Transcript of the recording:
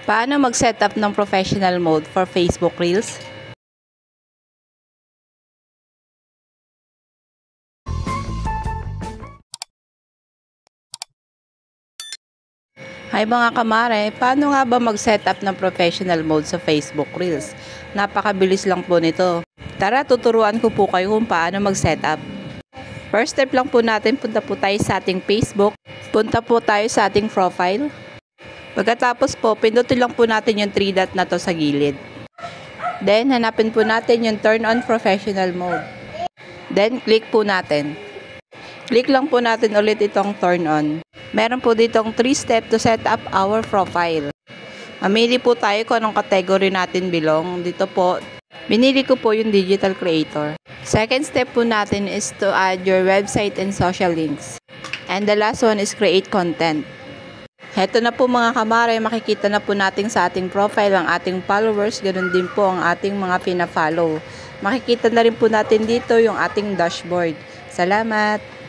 Paano mag-setup ng professional mode for Facebook Reels? Hi mga kamare, paano nga ba mag-setup ng professional mode sa Facebook Reels? Napakabilis lang po nito. Tara, tuturuan ko po kayo kung paano mag-setup. First step lang po natin, punta po tayo sa ating Facebook. Punta po tayo sa ating profile. Pagkatapos po, pindutin lang po natin yung 3 dot na to sa gilid. Then, hanapin po natin yung turn on professional mode. Then, click po natin. Click lang po natin ulit itong turn on. Meron po ditong 3 step to set up our profile. Mamili po tayo kung anong category natin belong. Dito po, binili ko po yung digital creator. Second step po natin is to add your website and social links. And the last one is create content. Heto na po mga kamare, makikita na po natin sa ating profile ang ating followers, ganoon din po ang ating mga pina-follow. Makikita na rin po natin dito yung ating dashboard. Salamat!